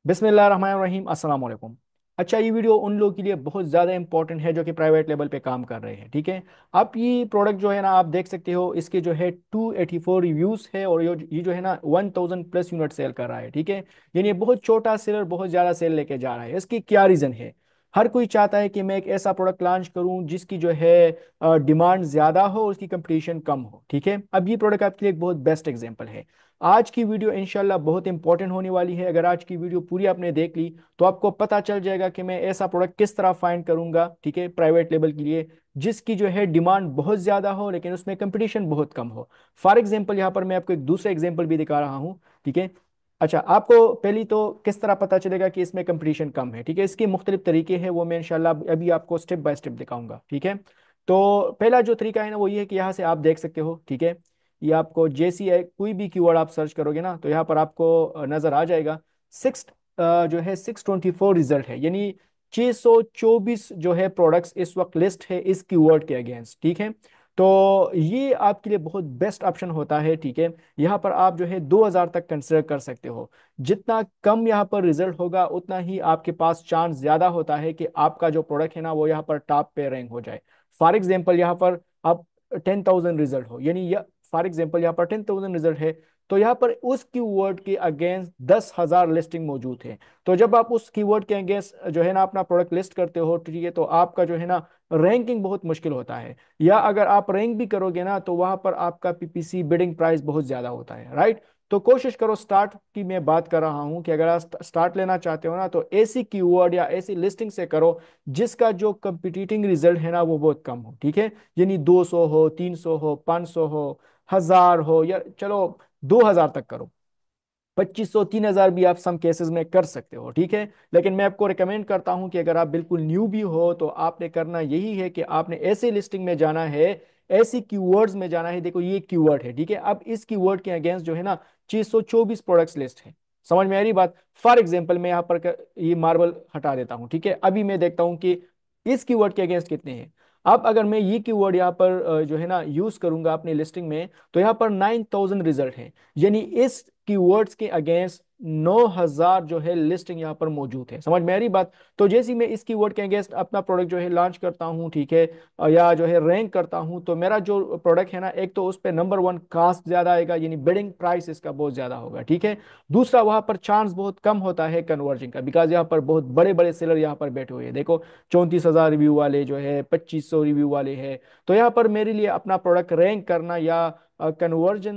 बिस्मिल्लाहिर्रहमानिर्रहीम अस्सलाम वालेकुम। अच्छा, ये वीडियो उन लोगों के लिए बहुत ज़्यादा इंपॉर्टेंट है जो कि प्राइवेट लेवल पे काम कर रहे हैं। ठीक है, आप ये प्रोडक्ट जो है ना, आप देख सकते हो इसके जो है 284 रिव्यूज़ है और ये जो है ना 1000+ यूनिट सेल कर रहा है। ठीक है, यानी ये बहुत छोटा सेलर बहुत ज़्यादा सेल लेके जा रहा है। इसकी क्या रीज़न है? हर कोई चाहता है कि मैं एक ऐसा प्रोडक्ट लॉन्च करूं जिसकी जो है डिमांड ज़्यादा हो, उसकी कंपटीशन कम हो। ठीक है, अब ये प्रोडक्ट आपके लिए एक बहुत बेस्ट एग्जांपल है। आज की वीडियो इंशाल्लाह बहुत इंपॉर्टेंट होने वाली है। अगर आज की वीडियो पूरी आपने देख ली तो आपको पता चल जाएगा कि मैं ऐसा प्रोडक्ट किस तरह फाइंड करूंगा, ठीक है, प्राइवेट लेवल के लिए, जिसकी जो है डिमांड बहुत ज़्यादा हो लेकिन उसमें कंपटीशन बहुत कम हो। फॉर एग्जांपल यहाँ पर मैं आपको एक दूसरा एग्जांपल भी दिखा रहा हूँ। ठीक है, अच्छा, आपको पहली तो किस तरह पता चलेगा कि इसमें कंपटीशन कम है? ठीक है, इसके मुख्तलिफ तरीके हैं, वो मैं इंशाल्लाह अभी आपको स्टेप बाय स्टेप दिखाऊंगा। ठीक है, तो पहला जो तरीका है ना वो ये है कि यहाँ से आप देख सकते हो। ठीक है, ये आपको जैसी है कोई भी कीवर्ड आप सर्च करोगे ना तो यहाँ पर आपको नजर आ जाएगा। सिक्स जो है 624 रिजल्ट है, यानी 624 जो है प्रोडक्ट्स इस वक्त लिस्ट है इस कीवर्ड के अगेंस्ट। ठीक है, तो ये आपके लिए बहुत बेस्ट ऑप्शन होता है। ठीक है, यहाँ पर आप जो है 2000 तक कंसिडर कर सकते हो। जितना कम यहाँ पर रिजल्ट होगा उतना ही आपके पास चांस ज्यादा होता है कि आपका जो प्रोडक्ट है ना वो यहाँ पर टॉप पे रैंक हो जाए। फॉर एग्जाम्पल यहाँ पर आप 10,000 रिजल्ट हो, यानी फॉर एग्जाम्पल यहाँ पर 10,000 रिजल्ट है, तो यहाँ पर उस कीवर्ड के अगेंस्ट 10,000 लिस्टिंग मौजूद है। तो जब आप उस कीवर्ड के अगेंस्ट जो है ना अपना प्रोडक्ट लिस्ट करते हो, ठीक है, तो आपका जो है ना रैंकिंग बहुत मुश्किल होता है। या अगर आप रैंक भी करोगे ना तो वहां पर आपका पीपीसी बिडिंग प्राइस बहुत ज्यादा होता है, राइट? तो कोशिश करो, स्टार्ट की मैं बात कर रहा हूं कि अगर आप स्टार्ट लेना चाहते हो ना तो ऐसी कीवर्ड या ऐसी लिस्टिंग से करो जिसका जो कंपिटिटिंग रिजल्ट है ना वो बहुत कम हो। ठीक है, यानी 200 हो, 300 हो, 500 हो, 1000 हो, या चलो 2000 तक करो। 2500 3000 भी आप सम केसेस में कर सकते हो। ठीक है, लेकिन मैं आपको रिकमेंड करता हूं कि अगर आप बिल्कुल न्यू भी हो तो आपने करना यही है कि आपने ऐसे लिस्टिंग में जाना है, ऐसी कीवर्ड्स में जाना है। देखो ये कीवर्ड है, ठीक है, अब इस कीवर्ड के अगेंस्ट जो है ना 624 प्रोडक्ट्स लिस्ट है। समझ में आ रही बात? फॉर एग्जाम्पल मैं यहाँ पर ये मार्बल हटा देता हूँ। ठीक है, अभी मैं देखता हूँ कि इस कीवर्ड के अगेंस्ट कितने हैं। अब अगर मैं ये कीवर्ड यहाँ पर जो है ना यूज करूंगा अपनी लिस्टिंग में तो यहाँ पर 9000 रिजल्ट है, यानी इस कीवर्ड्स के अगेंस्ट 9000 जो है लिस्टिंग यहाँ पर मौजूद है। समझ में आ रही बात? तो जैसे ही मैं इस कीवर्ड के अगेंस्ट अपना प्रोडक्ट जो है लॉन्च करता हूँ, ठीक है, या जो है रैंक करता हूँ, तो मेरा जो प्रोडक्ट है ना एक तो उस पर नंबर वन कास्ट ज्यादा आएगा, यानी बिडिंग प्राइस इसका बहुत ज्यादा होगा। ठीक है, दूसरा वहां पर चांस बहुत कम होता है कन्वर्जन का, बिकॉज यहाँ पर बहुत बड़े बड़े सेलर यहाँ पर बैठे हुए हैं। देखो 34,000 रिव्यू वाले जो है, 2500 रिव्यू वाले हैं। तो यहाँ पर मेरे लिए अपना प्रोडक्ट रैंक करना या कन्वर्जन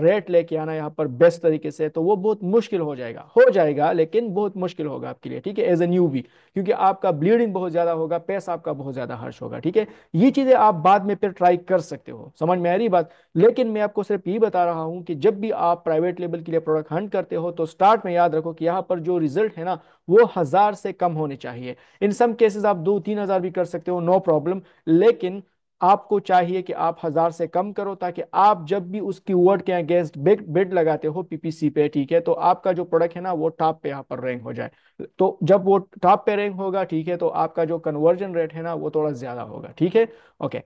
रेट लेके आना यहाँ पर बेस्ट तरीके से, तो वो बहुत मुश्किल हो जाएगा लेकिन बहुत मुश्किल होगा आपके लिए। ठीक है, एज ए न्यू भी, क्योंकि आपका ब्लीडिंग बहुत ज्यादा होगा, पैसा आपका बहुत ज्यादा खर्च होगा। ठीक है, ये चीजें आप बाद में फिर ट्राई कर सकते हो। समझ में आ रही बात? लेकिन मैं आपको सिर्फ ये बता रहा हूँ कि जब भी आप प्राइवेट लेवल के लिए प्रोडक्ट हंट करते हो तो स्टार्ट में याद रखो कि यहाँ पर जो रिजल्ट है ना वो 1000 से कम होने चाहिए। इन सम केसेस आप 2-3000 भी कर सकते हो, नो प्रॉब्लम, लेकिन आपको चाहिए कि आप 1000 से कम करो, ताकि आप जब भी उस कीवर्ड के अगेंस्ट बिग बिड लगाते हो पीपीसी पे, ठीक है, तो आपका जो प्रोडक्ट है ना वो टॉप पे यहाँ पर रैंक हो जाए। तो जब वो टॉप पे रैंक होगा, ठीक है, तो आपका जो कन्वर्जन रेट है ना वो थोड़ा ज्यादा होगा। ठीक है, ओके।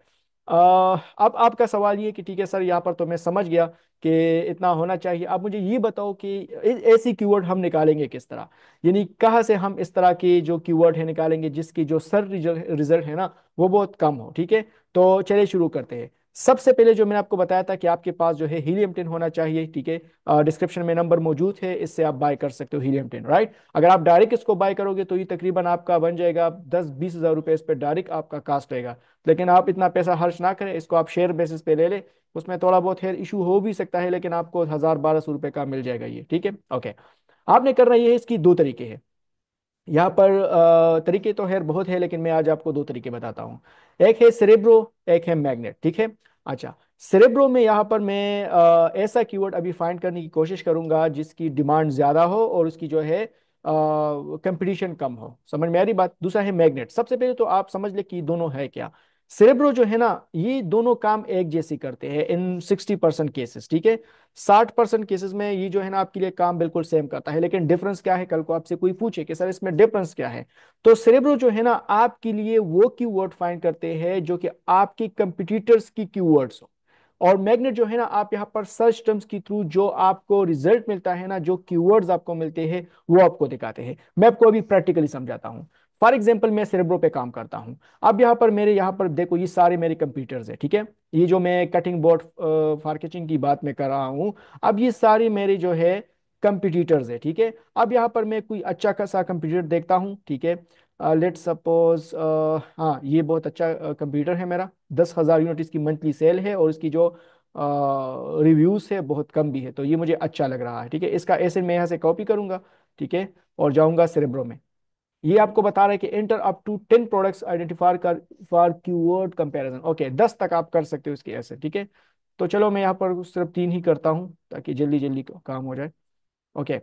अब आपका सवाल ये कि ठीक है सर, यहाँ पर तो मैं समझ गया कि इतना होना चाहिए। अब मुझे ये बताओ कि ऐसी कीवर्ड हम निकालेंगे किस तरह, यानी कहाँ से हम इस तरह की जो कीवर्ड है निकालेंगे जिसकी जो सर रिजल्ट है ना वो बहुत कम हो। ठीक है, तो चलिए शुरू करते हैं। सबसे पहले जो मैंने आपको बताया था कि आपके पास जो है हीलियम 10 होना चाहिए। ठीक है, डिस्क्रिप्शन में नंबर मौजूद है, इससे आप बाय कर सकते हो हीलियम 10, राइट? अगर आप डायरेक्ट इसको बाय करोगे तो ये तकरीबन आपका बन जाएगा 10-20 हज़ार रुपए, इस पर डायरेक्ट आपका कास्ट रहेगा। लेकिन आप इतना पैसा खर्च ना करें, इसको आप शेयर बेसिस पे ले ले। उसमें थोड़ा बहुत हेयर इशू हो भी सकता है, लेकिन आपको 1000-1200 रुपए का मिल जाएगा ये। ठीक है, ओके। आपने करना ये है, इसकी दो तरीके हैं यहाँ पर। तरीके तो खैर बहुत है, लेकिन मैं आज आपको दो तरीके बताता हूँ। एक है सेरेब्रो, एक है मैग्नेट। ठीक है, अच्छा, सेरेब्रो में यहाँ पर मैं ऐसा कीवर्ड अभी फाइंड करने की कोशिश करूंगा जिसकी डिमांड ज्यादा हो और उसकी जो है कंपटीशन कम हो। समझ में आ रही बात? दूसरा है मैग्नेट। सबसे पहले तो आप समझ ले कि दोनों है क्या। सेरेब्रो जो है ना ये दोनों काम एक जैसी करते हैं इन 60% केसेस। ठीक है, 60% केसेस में ये जो है ना आपके लिए काम बिल्कुल सेम करता है, लेकिन डिफरेंस क्या है? कल को आपसे कोई पूछे कि सर इसमें डिफरेंस क्या है, तो सेरेब्रो जो है ना आपके लिए वो कीवर्ड फाइंड करते हैं जो कि आपकी कंपिटिटर्स की कीवर्ड्स हो। और मैग्नेट जो है ना, आप यहाँ पर सर्च टर्म्स के थ्रू जो आपको रिजल्ट मिलता है ना, जो कीवर्ड्स आपको मिलते हैं वो आपको दिखाते हैं। मैं आपको अभी प्रैक्टिकली समझाता हूँ। फॉर एग्जाम्पल मैं सेरेब्रो पे काम करता हूँ। अब यहाँ पर मेरे यहाँ पर देखो, ये सारे मेरे कंप्यूटर्स है, ठीक है। ये जो मैं कटिंग बोर्ड फार्केचिंग की बात मैं कर रहा हूँ, अब ये सारे मेरे जो है कंपटीटर्स है, ठीक है। अब यहाँ पर मैं कोई अच्छा खासा कंप्यूटर देखता हूँ, ठीक है। लेट सपोज, हाँ ये बहुत अच्छा कंप्यूटर है मेरा, 10,000 यूनिट इसकी मंथली सेल है, और इसकी जो रिव्यूज है बहुत कम भी है, तो ये मुझे अच्छा लग रहा है, ठीक है। इसका एसिड मैं यहाँ से कॉपी करूंगा, ठीक है, और जाऊंगा सेरेब्रो में। ये आपको बता रहा है कि enter up to 10 products identify कर फॉर कीवर्ड कंपैरिजन। ओके, 10 तक आप कर सकते हो इसके ऐसे, ठीक है। तो चलो मैं यहाँ पर सिर्फ 3 ही करता हूँ ताकि जल्दी जल्दी काम हो जाए। ओके,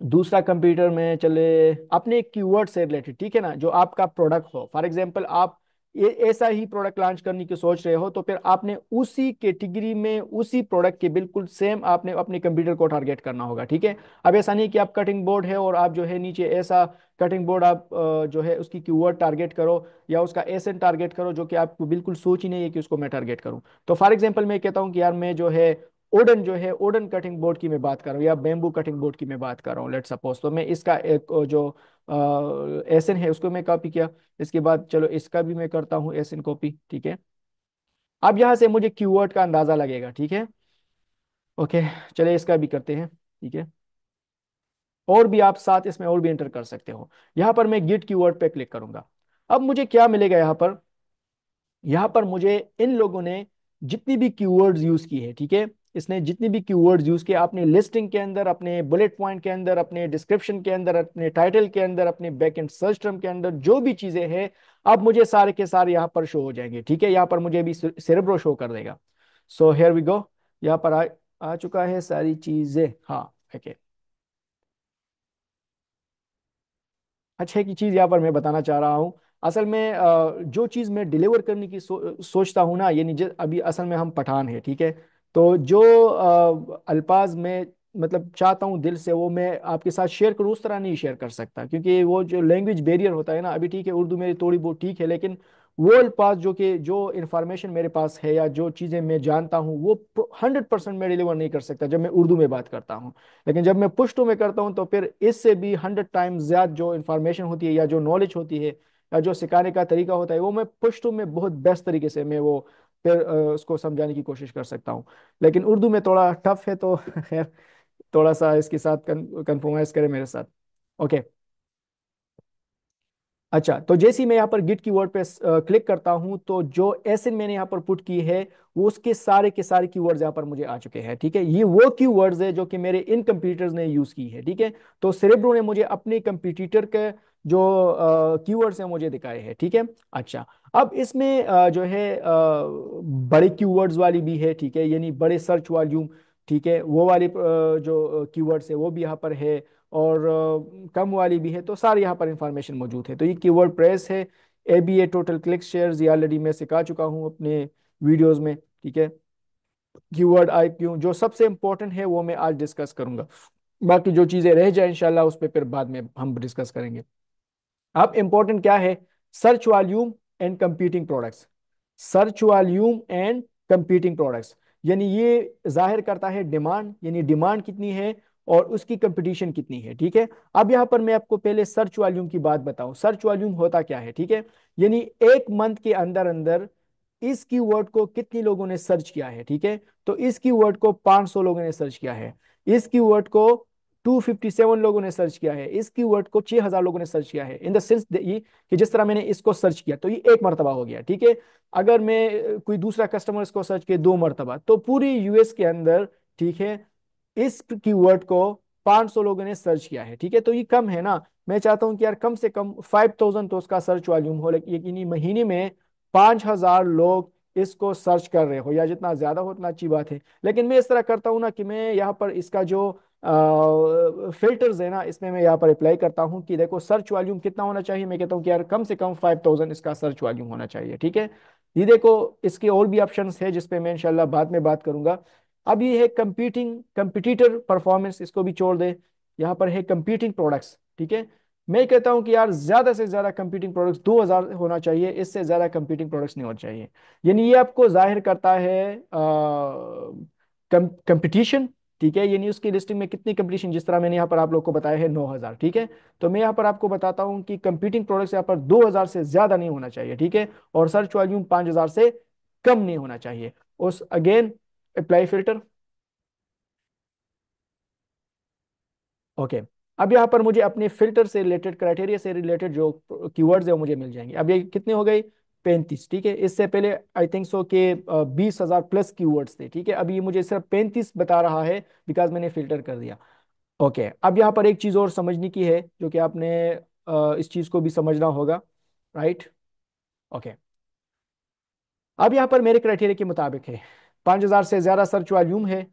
दूसरा कंप्यूटर में चले, अपने कीवर्ड से रिलेटेड, ठीक है ना, जो आपका प्रोडक्ट हो। फॉर एग्जांपल आप ये ऐसा ही प्रोडक्ट लॉन्च करने की सोच रहे हो, तो फिर आपने उसी कैटेगरी में उसी प्रोडक्ट के बिल्कुल सेम आपने अपने कंप्यूटर को टारगेट करना होगा, ठीक है। अब ऐसा नहीं कि आप कटिंग बोर्ड है और आप जो है नीचे ऐसा कटिंग बोर्ड आप जो है उसकी कीवर्ड टारगेट करो, या उसका एसेंट टारगेट करो जो कि आपको बिल्कुल सोच ही नहीं है कि उसको मैं टारगेट करूं। तो फॉर एग्जांपल मैं कहता हूं कि यार मैं जो है ओडन जो है, ओडन कटिंग बोर्ड की मैं बात कर रहा हूँ, या बेम्बू कटिंग बोर्ड की मैं बात कर रहा हूँ, लेट सपोज। तो मैं इसका एक जो एसन है उसको मैं कॉपी किया। इसके बाद चलो इसका भी मैं करता हूँ एसन कॉपी, ठीक है। अब यहाँ से मुझे कीवर्ड का अंदाजा लगेगा, ठीक है। ओके, चलिए इसका भी करते हैं, ठीक है। और भी आप साथ इसमें और भी एंटर कर सकते हो। यहाँ पर मैं गिट कीवर्ड पे क्लिक करूंगा। अब मुझे क्या मिलेगा यहाँ पर, यहाँ पर मुझे इन लोगों ने जितनी भी कीवर्ड्स यूज की है, ठीक है, इसने जितनी भी कीवर्ड्स यूज किए अपने लिस्टिंग के अंदर, अपने बुलेट पॉइंट के अंदर, अपने डिस्क्रिप्शन के अंदर, अपने टाइटल के अंदर, अपने बैक एंड सर्च टर्म के अंदर, जो भी चीजें हैं अब मुझे सारे के सारे यहाँ पर शो हो जाएंगे, ठीक है। यहाँ पर मुझे भी सेरेब्रो शो कर देगा। सो हेयर वी गो, यहाँ पर आ चुका है सारी चीजें, हाँ। ओके, अच्छा की चीज यहाँ पर मैं बताना चाह रहा हूँ। असल में जो चीज मैं डिलीवर करने की सोचता हूँ ना, यानी अभी असल में हम पठान है, ठीक है। तो जो अल्फाज में मतलब चाहता हूँ दिल से, वो मैं आपके साथ शेयर करूँ उस तरह नहीं शेयर कर सकता, क्योंकि वो जो लैंग्वेज बैरियर होता है ना, अभी ठीक है उर्दू मेरी थोड़ी बहुत ठीक है, लेकिन वो अल्फाज जो कि जो इन्फॉर्मेशन मेरे पास है या जो चीज़ें मैं जानता हूँ वो 100% मैं डिलीवर नहीं कर सकता जब मैं उर्दू में बात करता हूँ। लेकिन जब मैं पुश्तो में करता हूँ तो फिर इससे भी 100 टाइम्स ज्यादा जो इन्फॉर्मेशन होती है या जो नॉलेज होती है या जो सिखाने का तरीका होता है, वो मैं पुश्तो में बहुत बेस्ट तरीके से मैं वो फिर उसको समझाने की कोशिश कर सकता हूँ। लेकिन उर्दू में थोड़ा टफ है, तो खैर थोड़ा सा इसके साथ कंप्रोमाइज करें मेरे साथ। ओके, अच्छा, तो जैसे ही मैं यहाँ पर गिट कीवर्ड पे क्लिक करता हूँ, तो जो एसएन मैंने यहाँ पर पुट की है वो उसके सारे के सारे कीवर्ड्स यहाँ पर मुझे आ चुके हैं, ठीक है। ये वो कीवर्ड्स है जो कि मेरे इन कंप्यूटर्स ने यूज की है, ठीक है। तो सेरेब्रो ने मुझे अपने कंप्यूटर के जो कीवर्ड्स हैं मुझे दिखाए हैं, ठीक है। अच्छा, अब इसमें जो है बड़े कीवर्ड्स वाली भी है, ठीक है, यानी बड़े सर्च वॉल्यूम, ठीक है, वो वाली जो कीवर्ड्स है वो भी यहाँ पर है, और कम वाली भी है। तो सारी यहाँ पर इंफॉर्मेशन मौजूद है। तो ये कीवर्ड प्रेस है, एबीए टोटल क्लिक शेयर्स, ये ऑलरेडी मैं सिखा चुका हूँ अपने वीडियोस में, ठीक है। कीवर्ड आई क्यों जो सबसे इंपॉर्टेंट है वो मैं आज डिस्कस करूंगा, बाकी जो चीजें रह जाए इंशाल्लाह उस पर फिर बाद में हम डिस्कस करेंगे। अब इंपॉर्टेंट क्या है, search volume and competing products. Search volume and competing products, यानी ये जाहिर करता है डिमांड, यानी डिमांड कितनी है और उसकी कंपटीशन कितनी है, ठीक है। अब यहाँ पर मैं आपको पहले सर्च वॉल्यूम की बात बताऊं, सर्च वॉल्यूम होता क्या है, ठीक है। यानी एक मंथ के अंदर अंदर इस कीवर्ड को कितने लोगों ने सर्च किया है, ठीक है। तो इस कीवर्ड को 500 लोगों ने सर्च किया है, इस कीवर्ड को 257 लोगों ने सर्च किया है, इस कीवर्ड को 6000 लोगों ने सर्च किया है। इन द सेंस ये कि जिस तरह मैंने इसको सर्च किया तो ये एक मरतबा हो गया, ठीक है। अगर मैं कोई दूसरा कस्टमर इसको सर्च किया 2 मरतबा, तो पूरी यूएस के अंदर, ठीक है, इस कीवर्ड को 500 लोगों ने सर्च किया है, ठीक है। तो ये कम है ना। मैं चाहता हूं कि यार कम से कम 5000 तो उसका सर्च वॉल्यूम हो, लेकिन ये महीने में 5000 लोग इसको सर्च कर रहे हो, या जितना ज्यादा हो उतना अच्छी बात है। लेकिन मैं इस तरह करता हूं ना कि मैं यहाँ पर इसका जो फिल्टर्स है ना, इसमें मैं यहाँ पर अप्लाई करता हूँ कि देखो सर्च वॉल्यूम कितना होना चाहिए। मैं कहता हूँ कि यार कम से कम 5000 इसका सर्च वॉल्यूम होना चाहिए, ठीक है। ये देखो, इसके और भी ऑप्शंस है जिसपे मैं इंशाल्लाह बाद में बात करूंगा। अब ये है कंपीटिंग कंपटीटर परफॉर्मेंस, इसको भी छोड़ दे। यहाँ पर है कंपीटिंग प्रोडक्ट्स, ठीक है। मैं कहता हूं कि यार ज्यादा से ज्यादा कंप्यूटिंग प्रोडक्ट्स 2000 होना चाहिए, इससे ज्यादा कंप्यूटिंग प्रोडक्ट्स नहीं होना चाहिए। यानी ये आपको जाहिर करता है कंपटीशन। ठीक है, यानी उसकी लिस्टिंग में कितनी कंपटीशन, जिस तरह मैंने यहाँ पर आप लोग को बताया है 9000। ठीक है, तो मैं यहाँ पर आपको बताता हूँ कि कंप्यूटिंग प्रोडक्ट्स यहाँ पर 2000 से ज्यादा नहीं होना चाहिए। ठीक है, और सर्च वॉल्यूम 5000 से कम नहीं होना चाहिए। उस अगेन अप्लाई फिल्टर। ओके, अब यहाँ पर मुझे अपने फिल्टर से रिलेटेड, क्राइटेरिया से रिलेटेड जो कीवर्ड्स है वो मुझे मिल जाएंगे। अब ये कितने हो गए? 35। ठीक है, इससे पहले आई थिंक सो के 20,000 प्लस कीवर्ड्स थे। ठीक है, अब ये मुझे सिर्फ 35 बता रहा है बिकॉज मैंने फिल्टर कर दिया। ओके, अब यहाँ पर एक चीज और समझने की है जो कि आपने इस चीज को भी समझना होगा। राइट। ओके, अब यहाँ पर मेरे क्राइटेरिया के मुताबिक है 5000 से ज्यादा सर्च वॉल्यूम है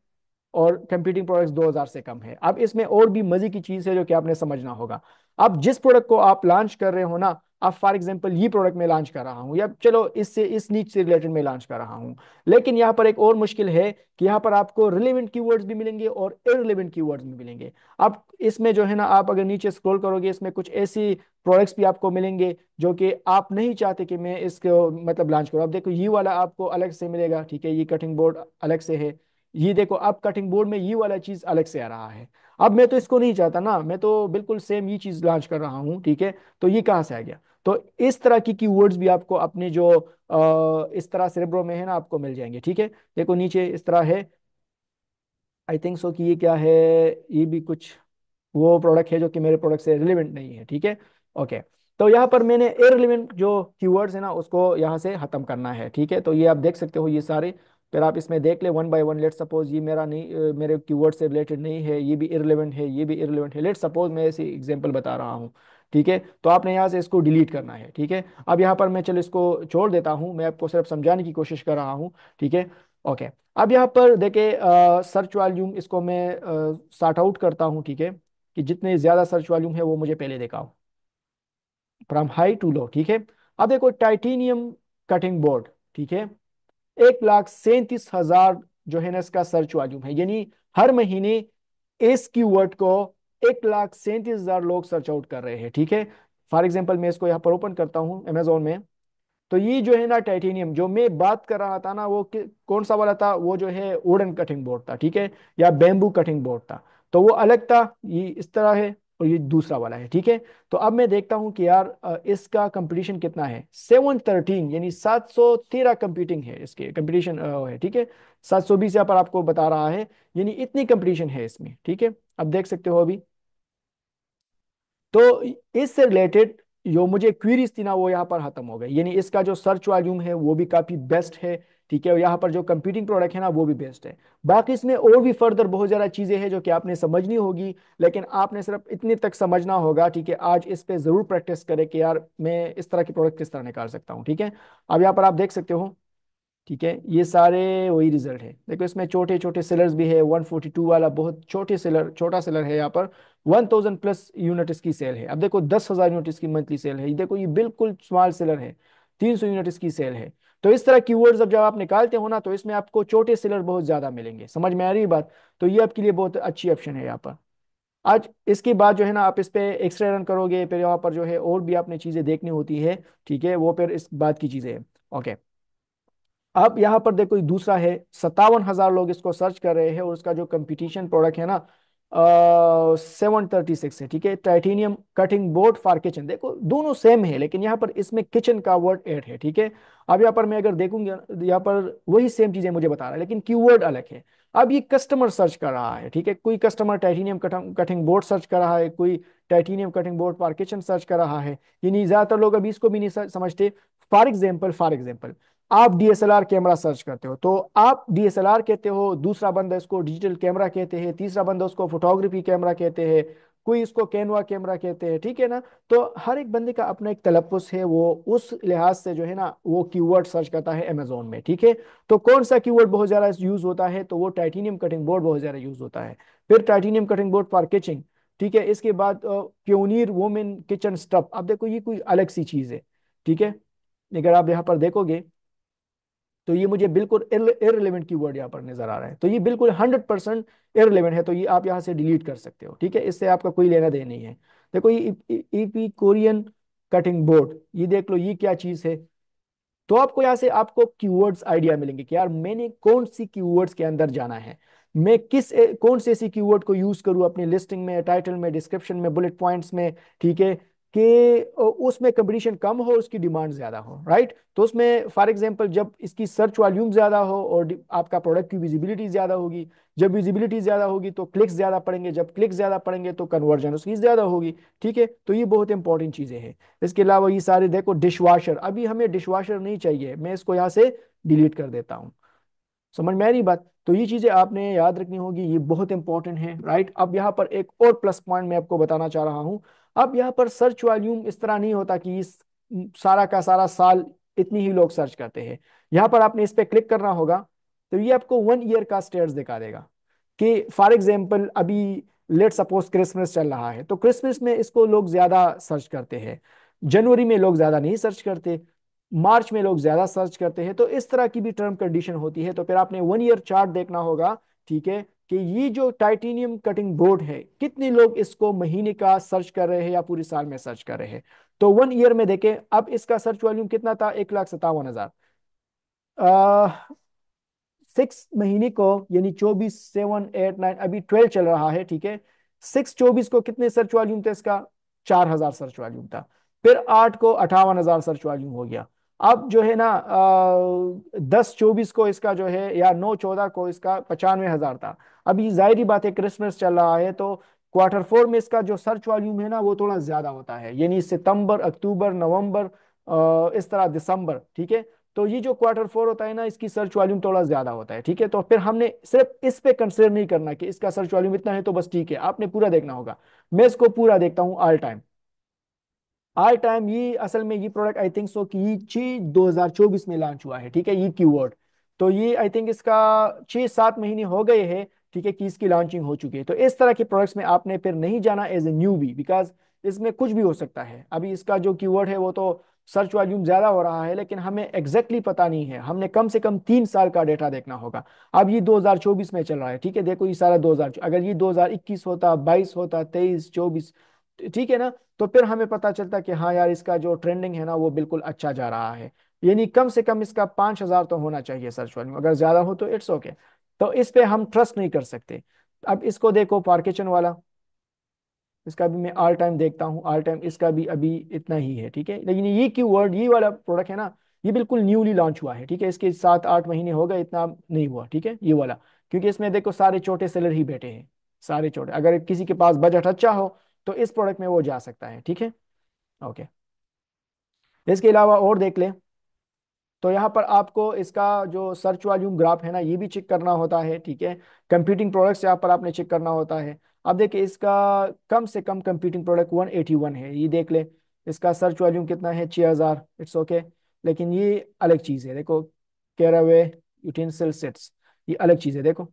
और कंप्यूटिंग प्रोडक्ट्स 2000 से कम है। अब इसमें और भी मजे की चीज है जो कि आपने समझना होगा। अब जिस प्रोडक्ट को आप लॉन्च कर रहे हो ना, अब फॉर एग्जांपल ये प्रोडक्ट मैं लॉन्च कर रहा हूँ, या चलो इससे इस नीच से रिलेटेड मैं लॉन्च कर रहा हूँ, लेकिन यहाँ पर एक और मुश्किल है कि यहाँ पर आपको रिलेवेंट कीवर्ड्स भी मिलेंगे और इररिलेवेंट कीवर्ड्स भी मिलेंगे। अब इसमें जो है ना, आप अगर नीचे स्क्रॉल करोगे, इसमें कुछ ऐसी प्रोडक्ट्स भी आपको मिलेंगे जो कि आप नहीं चाहते कि मैं इसको मतलब लॉन्च करूँ। अब देखो ये वाला आपको अलग से मिलेगा। ठीक है, ये कटिंग बोर्ड अलग से है। ये देखो, अब कटिंग बोर्ड में ये वाला चीज अलग से आ रहा है। अब मैं तो इसको नहीं चाहता ना, मैं तो बिल्कुल सेम ये चीज लॉन्च कर रहा हूँ। ठीक है, तो ये कहाँ से आ गया? तो इस तरह की कीवर्ड्स भी आपको अपने जो इस तरह सेरेब्रो में है ना, आपको मिल जाएंगे। ठीक है, देखो नीचे इस तरह है। आई थिंक सो कि ये क्या है, ये भी कुछ वो प्रोडक्ट है जो कि मेरे प्रोडक्ट से रिलेवेंट नहीं है। ठीक है। ओके, तो यहाँ पर मैंने इररिलेवेंट जो कीवर्ड्स है ना उसको यहाँ से खत्म करना है। ठीक है, तो ये आप देख सकते हो ये सारे, फिर आप इसमें देख ले one by one. Let suppose ये मेरा नहीं मेरे कीवर्ड से रिलेटेड नहीं है, ये भी इररिलेवेंट है, ये भी इररिलेवेंट है। लेट सपोज मैं ऐसे एग्जांपल बता रहा हूँ। ठीक है, तो आपने यहाँ से इसको डिलीट करना है। ठीक है, अब यहाँ पर मैं चलो इसको छोड़ देता हूँ, मैं आपको सिर्फ समझाने की कोशिश कर रहा हूँ। ठीक है। ओके, अब यहाँ पर देखिए सर्च वॉल्यूम इसको मैं सॉर्ट आउट करता हूँ। ठीक है, कि जितने ज्यादा सर्च वॉल्यूम है वो मुझे पहले दिखाओ, फ्रॉम हाई टू लो। ठीक है, अब देखो टाइटेनियम कटिंग बोर्ड। ठीक है, 1,37,000 जो है ना इसका सर्च वॉल्यूम है, यानी हर महीने इस कीवर्ड को 1,37,000 लोग सर्च आउट कर रहे हैं। ठीक है, फॉर एग्जाम्पल मैं इसको यहाँ पर ओपन करता हूँ अमेजोन में। तो ये जो है ना टाइटेनियम जो मैं बात कर रहा था ना, वो कौन सा वाला था? वो जो है वुडन कटिंग बोर्ड था। ठीक है, या बेम्बू कटिंग बोर्ड था। तो वो अलग था, ये इस तरह है, और ये दूसरा वाला है। ठीक है, तो अब मैं देखता हूँ कि यार इसका कंपटीशन कितना है। 713, यानी 713 कंपीटिंग है, इसके कंपटीशन है। ठीक है, 720 यहाँ पर आपको बता रहा है, यानी इतनी कंपटीशन है इसमें। ठीक है, अब देख सकते हो अभी। तो इससे रिलेटेड जो मुझे क्वेरीज थी ना वो यहाँ पर खत्म हो गई, यानी इसका जो सर्च वॉल्यूम है वो भी काफी बेस्ट है। ठीक है, और यहाँ पर जो कंप्यूटिंग प्रोडक्ट है ना वो भी बेस्ट है। बाकी इसमें और भी फर्दर बहुत ज्यादा चीजें हैं जो कि आपने समझनी होगी, लेकिन आपने सिर्फ इतने तक समझना होगा। ठीक है, आज इस पे जरूर प्रैक्टिस करें कि यार मैं इस तरह की प्रोडक्ट किस तरह निकाल सकता हूँ। ठीक है, अब यहाँ पर आप देख सकते हो। ठीक है, ये सारे वही रिजल्ट है। देखो इसमें छोटे छोटे सेलर्स भी है। 142 वाला बहुत छोटे सेलर, छोटा सेलर है। यहाँ पर 1000 प्लस यूनिट इसकी सेल है। अब देखो 10,000 यूनिट इसकी मंथली सेल है। ये देखो ये बिल्कुल स्मॉल सेलर है, 300 यूनिट इसकी सेल है। तो इस तरह कीवर्ड्स जब आप निकालते हो ना, तो इसमें आपको छोटे सेलर बहुत ज्यादा मिलेंगे। समझ में आ रही है बात? तो ये आपके लिए बहुत अच्छी ऑप्शन है यहाँ पर। आज इसके बाद जो है ना आप इस पे एक्सरे रन करोगे, फिर यहाँ पर जो है और भी आपने चीजें देखनी होती है। ठीक है, वो फिर इस बात की चीजें है। ओके, अब यहाँ पर देखो ये दूसरा है, 57,000 लोग इसको सर्च कर रहे हैं, और उसका जो कंपटीशन प्रोडक्ट है ना 736 है। ठीक है, titanium cutting board for kitchen. देखो दोनों सेम है, लेकिन यहाँ पर इसमें किचन का वर्ड ऐड है। ठीक है, अब यहाँ पर मैं अगर देखूंगा, यहाँ पर वही सेम चीजें मुझे बता रहा है, लेकिन कीवर्ड अलग है। अब ये कस्टमर सर्च कर रहा है। ठीक है, कोई customer titanium cutting board search कर रहा है, कोई titanium cutting board for kitchen search कर रहा है। यानी ज्यादातर लोग अभी इसको भी नहीं समझते। फॉर एग्जाम्पल आप डीएसएलआर कैमरा सर्च करते हो, तो आप डीएसएलआर कहते हो, दूसरा बंदा इसको डिजिटल कैमरा कहते हैं, तीसरा बंदा उसको फोटोग्राफी कैमरा कहते हैं, कोई इसको कैनवा कैमरा कहते हैं। ठीक है ना, तो हर एक बंदे का अपना एक तलप्पुस है, वो उस लिहाज से जो है ना वो कीवर्ड सर्च करता है अमेजोन में। ठीक है, तो कौन सा कीवर्ड बहुत ज्यादा यूज होता है? तो वो टाइटेनियम कटिंग बोर्ड बहुत ज्यादा यूज होता है। फिर titanium cutting board for kitchen. ठीक है, इसके बाद प्योनीर वुमेन किचन स्टफ। अब देखो ये कोई अलग सी चीज है। ठीक है, अगर आप यहाँ पर देखोगे तो ये मुझे बिल्कुल इररिलेवेंट कीवर्ड यहाँ पर नजर आ रहा है, तो ये बिल्कुल 100% इररिलेवेंट है, तो ये आप यहाँ से डिलीट कर सकते हो, ठीक है, इससे आपका कोई लेना देना नहीं है। देखो ये ईपी कोरियन कटिंग बोर्ड, ये देख लो ये क्या चीज है। तो आपको यहाँ से आपको कीवर्ड्स आइडिया मिलेंगे कि यार मैंने कौन सी कीवर्ड्स के अंदर जाना है, मैं कौन से ऐसी कीवर्ड को यूज करूँ अपनी लिस्टिंग में, टाइटल में, डिस्क्रिप्शन में, बुलेट पॉइंट्स में, ठीक है, कि उसमें कंपटीशन कम हो, उसकी डिमांड ज्यादा हो, राइट। तो उसमें फॉर एग्जांपल जब इसकी सर्च वॉल्यूम ज्यादा हो और आपका प्रोडक्ट की विजिबिलिटी ज्यादा होगी, जब विजिबिलिटी ज्यादा होगी तो क्लिक्स ज्यादा पड़ेंगे, जब क्लिक्स ज्यादा पड़ेंगे तो कन्वर्जन उसकी ज्यादा होगी, ठीक है। तो ये बहुत इंपॉर्टेंट चीजें हैं। इसके अलावा ये सारे देखो, डिशवॉशर, अभी हमें डिशवॉशर नहीं चाहिए, मैं इसको यहाँ से डिलीट कर देता हूँ। समझ में आ रही बात। तो ये चीजें आपने याद रखनी होगी, ये बहुत इंपॉर्टेंट है, राइट। अब यहाँ पर एक और प्लस पॉइंट मैं आपको बताना चाह रहा हूँ। अब यहाँ पर सर्च वॉल्यूम इस तरह नहीं होता कि इस सारा का सारा साल इतनी ही लोग सर्च करते हैं। यहाँ पर आपने इस पे क्लिक करना होगा, तो ये आपको 1 ईयर का स्टेट्स दिखा देगा कि फॉर एग्जाम्पल अभी लेट सपोज क्रिसमस चल रहा है, तो क्रिसमस में इसको लोग ज्यादा सर्च करते हैं, जनवरी में लोग ज्यादा नहीं सर्च करते, मार्च में लोग ज्यादा सर्च करते हैं। तो इस तरह की भी टर्म कंडीशन होती है, तो फिर आपने 1 ईयर चार्ट देखना होगा, ठीक है, कि ये जो टाइटेनियम कटिंग बोर्ड है कितने लोग इसको महीने का सर्च कर रहे हैं या पूरी साल में सर्च कर रहे हैं। तो 1 ईयर में देखें, अब इसका सर्च वॉल्यूम कितना था, 1,57,000। 6 महीने को यानी 24, 7, 8, 9, अभी 12 चल रहा है, ठीक है। 6, 24 को कितने सर्च वॉल्यूम थे इसका, 4,000 सर्च वॉल्यूम था। फिर 8 को 58,000 सर्च वॉल्यूम हो गया। अब जो है ना 10, 24 को इसका जो है, या 9, 14 को इसका 95,000 था। अभी जाहिर बात है क्रिसमस चल रहा है, तो Q4 में इसका जो सर्च वॉल्यूम है ना वो थोड़ा ज्यादा होता है, यानी सितंबर, अक्टूबर, नवंबर, इस तरह दिसंबर, ठीक है। तो ये जो Q4 होता है ना, इसकी सर्च वॉल्यूम थोड़ा ज्यादा होता है, ठीक है। तो फिर हमने सिर्फ इस पे कंसिडर नहीं करना कि इसका सर्च वॉल्यूम इतना है तो बस ठीक है, आपने पूरा देखना होगा। मैं इसको पूरा देखता हूँ ऑल टाइम। ऑल टाइम ये असल में ये प्रोडक्ट आई थिंक सो कि ये 6 2024 में लॉन्च हुआ है, ठीक है, ये कीवर्ड। तो ये आई थिंक इसका 6 7 महीने हो गए हैं, ठीक है, कि इसकी लॉन्चिंग हो चुकी है। तो इस तरह के प्रोडक्ट्स में आपने फिर नहीं जाना एज ए न्यू भी, बिकॉज इसमें कुछ भी हो सकता है। अभी इसका जो कीवर्ड है वो तो सर्च वॉल्यूम ज्यादा हो रहा है, लेकिन हमें एग्जैक्टली पता नहीं है, हमने कम से कम 3 साल का डेटा देखना होगा। अब ये 2024 में चल रहा है, ठीक है, देखो ये सारा 2000, अगर ये 2021 होता, 22 होता, 23, 24, ठीक है ना, तो फिर हमें पता चलता कि हाँ यार इसका जो ट्रेंडिंग है ना वो बिल्कुल अच्छा जा रहा है। यानी कम से कम इसका 5,000 तो होना चाहिए सर्च वॉल्यूम, अगर ज्यादा हो तो इट्स ओके। तो इस पे हम ट्रस्ट नहीं कर सकते। अब इसको देखो पार किचन वाला, इसका भी मैं ऑल टाइम देखता हूँ, ऑल टाइम इसका भी अभी इतना ही है, ठीक है। लेकिन ये कीवर्ड, ये वाला प्रोडक्ट है ना, ये बिल्कुल न्यूली लॉन्च हुआ है, ठीक है, इसके 7 8 महीने हो गए, इतना नहीं हुआ, ठीक है, ये वाला। क्योंकि इसमें देखो सारे छोटे सेलर ही बैठे हैं, सारे छोटे, अगर किसी के पास बजट अच्छा हो तो इस प्रोडक्ट में वो जा सकता है, ठीक है। ओके, इसके अलावा और देख ले, तो यहाँ पर आपको इसका जो सर्च वॉल्यूम ग्राफ है ना ये भी चेक करना होता है, ठीक है। कंप्यूटिंग प्रोडक्ट्स यहाँ पर आपने चेक करना होता है। अब देखिए इसका कम से कम कंप्यूटिंग प्रोडक्ट 181 है, ये देख ले। इसका सर्च वॉल्यूम कितना है, 6,000, इट्स ओके। लेकिन ये अलग चीज़ है, देखो, कैरावे यूटेंसिल सेट्स, ये अलग चीज़ है, देखो।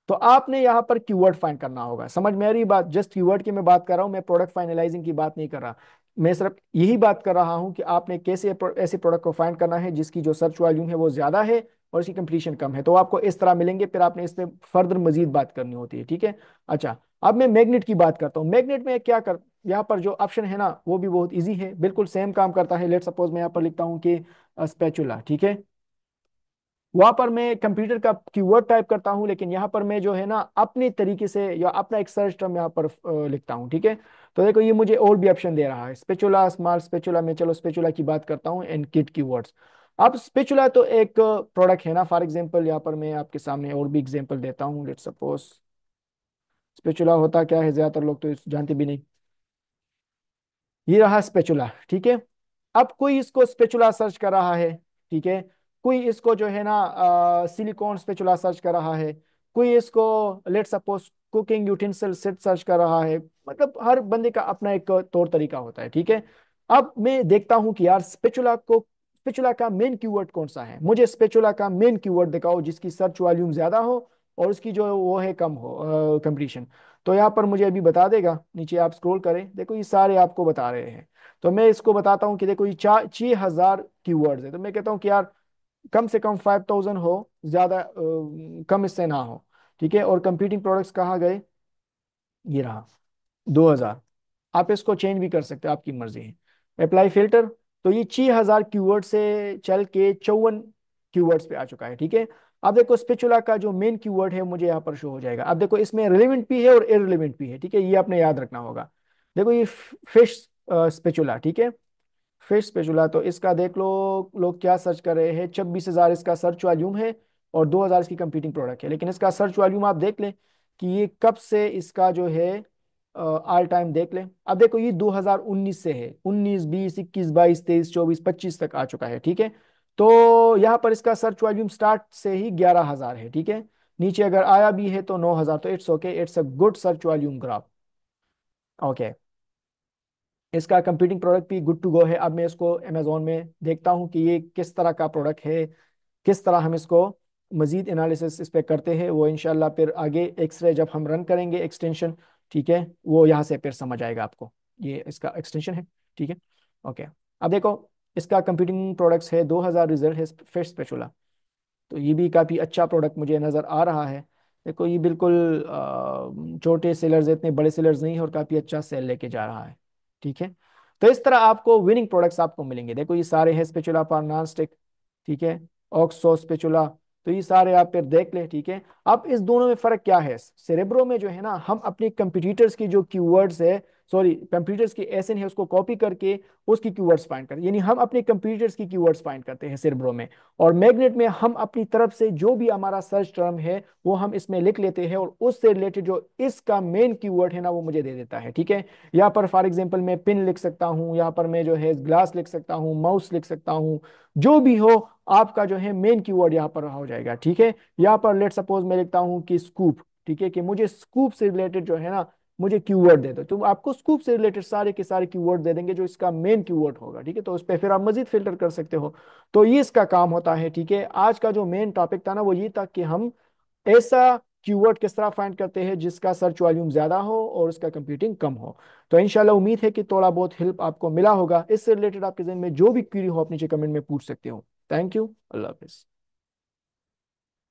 तो आपने यहाँ पर कीवर्ड फाइंड करना होगा, समझ में आ रही बात। जस्ट कीवर्ड की मैं बात कर रहा हूँ, मैं प्रोडक्ट फाइनलाइजिंग की बात नहीं कर रहा। मैं सिर्फ यही बात कर रहा हूँ कि आपने कैसे ऐसे प्रोडक्ट को फाइंड करना है जिसकी जो सर्च वॉल्यूम है वो ज्यादा है और इसकी कंप्लीशन कम है, तो आपको इस तरह मिलेंगे। फिर आपने इस पे फर्दर मजीद बात करनी होती है, ठीक है। अच्छा, अब मैं मैग्नेट की बात करता हूँ। मैग्नेट में क्या कर, यहाँ पर जो ऑप्शन है ना वो भी बहुत ईजी है, बिल्कुल सेम काम करता है। लेट सपोज मैं यहाँ पर लिखता हूँ कि स्पैचुला, ठीक है। वहां पर मैं कंप्यूटर का कीवर्ड टाइप करता हूं, लेकिन यहाँ पर मैं जो है ना अपने तरीके से या अपना एक सर्च टर्म यहाँ पर लिखता हूँ, ठीक है। तो देखो ये मुझे और भी ऑप्शन दे रहा है, स्पेचुला, स्मॉल स्पेचुला में, चलो स्पेचुला की बात करता हूँ, एंड किट कीवर्ड्स। अब स्पेचुला तो एक प्रोडक्ट है ना, फॉर एग्जांपल यहाँ पर मैं आपके सामने और भी एग्जांपल देता हूँ। लेट सपोज स्पेचुला होता क्या है, ज्यादातर लोग तो जानते भी नहीं। ये रहा स्पेचुला, ठीक है। अब कोई इसको स्पेचुला सर्च कर रहा है, ठीक है। कोई इसको जो है ना सिलिकॉन स्पेचुला सर्च कर रहा है। कोई इसको let suppose cooking utensil set search कर रहा है। मतलब हर बंदे का अपना एक तौर तरीका होता है, ठीक है। अब मैं देखता हूं कि यार स्पेचुला का मेन कीवर्ड कौन सा है, मुझे स्पेचुला का मेन कीवर्ड दिखाओ जिसकी सर्च वॉल्यूम ज्यादा हो और उसकी जो वो है कम हो कंप्लीशन। तो यहाँ पर मुझे अभी बता देगा, नीचे आप स्क्रॉल करें, देखो ये सारे आपको बता रहे हैं। तो मैं इसको बताता हूँ कि देखो ये 6,000 कीवर्ड्स है, तो मैं कहता हूँ कि यार कम से कम 5000 हो, ज्यादा कम इससे ना हो। ठीक है, और कंपीटिंग प्रोडक्ट्स कहाँ गए, ये रहा 2000। आप इसको चेंज भी कर सकते हो, आपकी मर्जी है। अप्लाई फिल्टर, तो ये 6000 कीवर्ड से चल के 54 कीवर्ड्स पे आ चुका है। ठीक है, अब देखो स्पेचुला का जो मेन कीवर्ड है मुझे यहाँ पर शो हो जाएगा। अब देखो इसमें रिलेवेंट भी है और इररिलेवेंट भी है। ठीक है, ये आपने याद रखना होगा। देखो ये फिश स्पेचुला, ठीक है, फिश स्पेचुला, तो इसका देख लो लोग क्या सर्च कर रहे हैं। 26,000 इसका सर्च वॉल्यूम है और 2000 इसकी कंपीटिंग प्रोडक्ट है। लेकिन इसका सर्च वॉल्यूम आप देख लें कि ये कब से इसका जो है ऑल टाइम देख लें। अब देखो ये 2019 से है, 19 20 21 22 23 24 25 तक आ चुका है। ठीक है, तो यहाँ पर इसका सर्च वॉल्यूम स्टार्ट से ही 11,000 है। ठीक है, नीचे अगर आया भी है तो 9,000, तो it's okay, it's a good search volume graph. Okay, इसका कंपीटिंग प्रोडक्ट भी गुड टू गो है। अब मैं इसको अमेजोन में देखता हूँ कि ये किस तरह का प्रोडक्ट है, किस तरह हम इसको मजीद एनालिसिस इस पे करते हैं, वो इंशाल्लाह फिर आगे एक्सरे जब हम रन करेंगे एक्सटेंशन, ठीक है, वो यहाँ से फिर समझ आएगा आपको। ये इसका एक्सटेंशन है। ठीक है, ओके। अब देखो इसका कंपीटिंग प्रोडक्ट्स है, 2000 रिजल्ट है फिश स्पेचुला। तो ये भी काफ़ी अच्छा प्रोडक्ट मुझे नज़र आ रहा है। देखो ये बिल्कुल छोटे सेलर्स, इतने बड़े सेलर्स नहीं है, और काफ़ी अच्छा सेल लेके जा रहा है। ठीक है, तो इस तरह आपको विनिंग प्रोडक्ट्स आपको मिलेंगे। देखो ये सारे हैं स्पेचुला फॉर नॉन स्टिक, ठीक है, ऑक्सो स्पेचुला, तो ये सारे आप फिर देख लें। ठीक है, अब इस दोनों में फर्क क्या है। सेरेब्रो में जो है ना, हम अपने कंपटीटर्स की जो कीवर्ड्स है, सॉरी कंप्यूटर्स की एसएन है, उसको कॉपी करके उसकी कीवर्ड्स फाइंड करते हैं, यानी हम अपने कंप्यूटर्स की कीवर्ड्स फाइंड करते हैं सेरेब्रो में। और मैग्नेट में हम अपनी तरफ से जो भी हमारा सर्च टर्म है वो हम इसमें लिख लेते हैं, और उससे रिलेटेड जो इसका मेन कीवर्ड है ना वो मुझे दे देता है। ठीक है, यहाँ पर फॉर एग्जांपल मैं पिन लिख सकता हूँ, यहाँ पर मैं जो है ग्लास लिख सकता हूँ, माउस लिख सकता हूँ, जो भी हो आपका जो है मेन कीवर्ड यहाँ पर हो जाएगा। ठीक है, यहाँ पर लेट सपोज मैं लिखता हूँ कि स्कूप, ठीक है, कि मुझे स्कूप से रिलेटेड जो है ना मुझे कीवर्ड दे दो, तो आपको स्कूप से रिलेटेड सारे के सारे कीवर्ड दे देंगे जो इसका मेन कीवर्ड होगा। ठीक है, तो उस पर फिर आप मजीद फिल्टर कर सकते हो। तो ये इसका काम होता है। ठीक है, आज का जो मेन टॉपिक था ना वो ये था कि हम ऐसा कीवर्ड किस तरह फाइंड करते हैं जिसका सर्च वॉल्यूम ज्यादा हो और उसका कंप्यूटिंग कम हो। तो इंशाल्लाह उम्मीद है कि थोड़ा बहुत हेल्प आपको मिला होगा। इससे रिलेटेड आपके जहन में जो भी क्वेरी हो आप नीचे कमेंट में पूछ सकते हो। Thank you, Allah Hafiz.